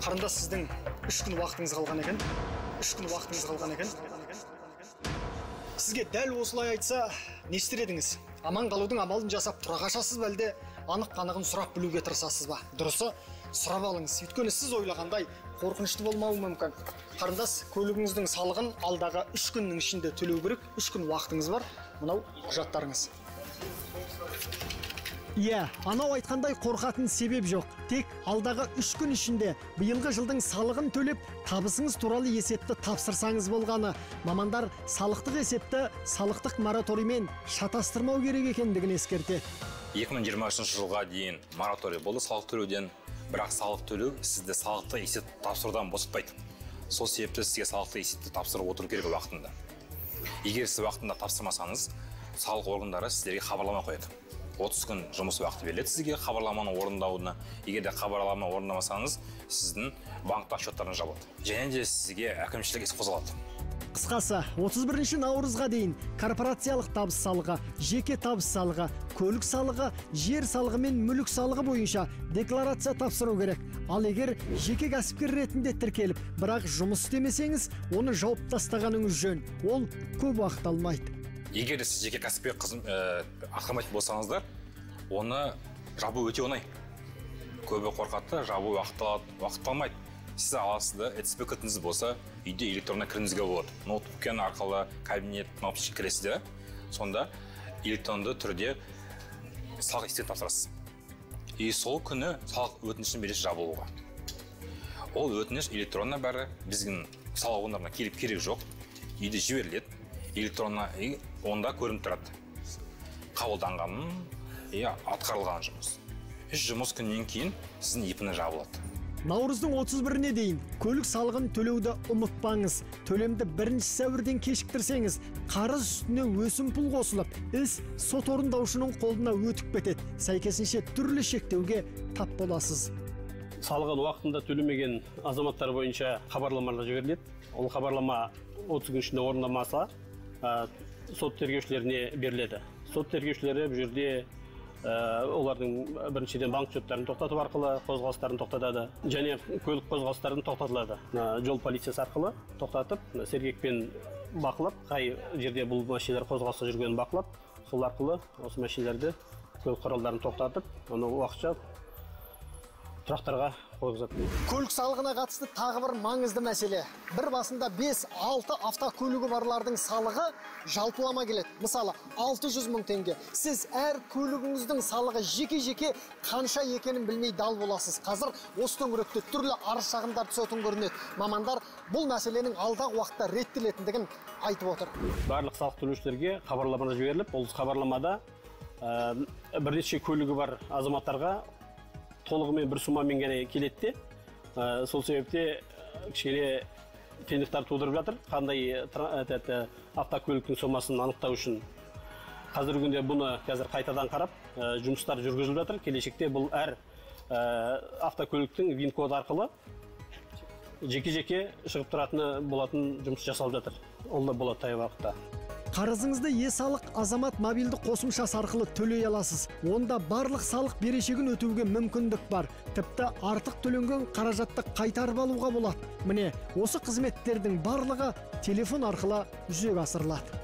Қарындас, сіздің 3 күн уақытыңыз қалған екен. Сізге дәл осылай айтса, не істер едіңіз? Аман қалудың амалын жасап тұра қашасыз ба, әлде анық-қанығын сұрап білуге тырысасыз ба? Дұрысы, сұрап алыңыз. Өйткені сіз ойлағандай қорқынышты болмауы мүмкін. Қарындас, көлігіңіздің салығын алдағы 3 күннің ішінде төлеу керек. 3 күн уақытыңыз бар. Мынау құжаттарыңыз. Иә, анау айтқандай қорқатын себеп жоқ. Тек алдағы 3 күн ішінде биылғы жылдың салығын төлеп, табысыңыз туралы есепті тапсырсаңыз болғаны. Мамандар салықтық есепті салықтық мораториймен шатастырмау керек екендігін ескертеді. 2023 жылға дейін мораторий болды салық төлеуден, бірақ салық төлеу сізді салықтық есеп тапсырудан босатпайды. Сол себепті сізге салықтық есепті тапсырып отыру керек уақытында. Егер сіз уақытында тапсырмасаңыз, салық органдары сіздерге хабарлама қояды. 30 күн жұмыс уақыты беріледі сізге хабарламаны орындауына. Егер де хабарлама орындамасаңыз, сіздің банктық счеттарыңыз жабылады. Және де сізге әкімшілік іс қозғалады. Қысқасы, 31 наурызға дейін корпорациялық табыс салығы, жеке табыс салығы, көлік салығы, жер салығы мен мүлік салығы бойынша декларация тапсыру керек. Ал егер жеке кәсіпкер ретінде тіркеліп, бірақ жұмыс істемесеңіз, оны жауып тастағаныңыз жөн. Ол көп уақыт алмайды. Егер сіз жеке кәсіпкер атқармайтын болсаңыздар, оны жабу өте оңай. Көбі қорқады, жабу уақыт алмайды. Сіз аласызды, ЭЦП кілтіңіз болса, үйде электронды кіріңізге болады. Ноутбуктен арқылы кабинет кнопкасы кіресіздер, сонда электронды түрде салық есебін тапсырасыз. И сол күні салық өтінішін бересіз жабылуға. Ол өтініш электронна бәрі біздің салық органдарына келіп керек жоқ. Үйде жіберіледі. Электронна онда көрініп тұрады. Қабылданғанын, атқарылған жұмыс. 3 жұмыс күннен кейін сіздің ИП-ні жабылады. Наурыздың 31-іне дейін көлік салығын төлеуді ұмытпаңыз. Төлемді 1 сәуірден кешіктірсеңіз, қарыз үстіне өсімпұл қосылып, іс сот орындаушының қолына өтіп кетеді. Сәйкесінше түрлі шектеуге тап боласыз. Салығын уақытында төлемеген азаматтар бойынша хабарламалар жіберіледі. Ол хабарлама 30 күн ішінде орындамаса, сот тергеушілеріне беріледі. Сот тергеушілері бұл жерде олардың біріншіден банк счеттарын тоқтату арқылы қозғалыстарын тоқтатады, және көлік қозғалыстарын тоқтатылады. Жол полициясы арқылы тоқтатып, сергекпен бақылап, қай жерде бұл машиналар қозғалыста жүргенін бақылап, сол арқылы осы машиналарды, көлік құралдарын тоқтатып, оны уақытша тұрақтарға қойғызады. Көлік салығына қатысты тағы бір маңызды мәселе. Бір басында 5-6 автокөлігі барлардың салығы жалпылама келеді. Мысалы, 600 мың теңге. Сіз әр көлігіңіздің салығы жеке-жеке қанша екенін білмей дал боласыз. Қазір осы төңіректе түрлі арыз шағымдар түсетін көрінеді. Мамандар бұл мәселенің алдағы уақытта реттелетіндігін айтып отыр. Барлық салық төлеушілерге хабарлама жіберіліп, ол хабарламада бірнеше көлігі бар азаматтарға толығымен бір сумамен ғана келеді. Сол себепте кішкене қиындықтар тудырып жатыр. Қандай автокөліктің сомасын анықтау үшін. Қазіргі күнде бұны қазір қайтадан қарап, жұмыстар жүргізіліп жатыр. Келешекте бұл әр автокөліктің ВИН код арқылы жеке-жеке шығып тұратыны болатын жұмыс жасалып жатыр. Ол да болады таяу уақытта. Қарызыңызды е-салық азамат мобильді қосымшасы арқылы төлей аласыз. Онда барлық салық берешегін өтеуге мүмкіндік бар. Тіпті артық төленген қаражатты қайтарып алуға болады. Міне, осы қызметтердің барлығы телефон арқылы жүзеге асырылады.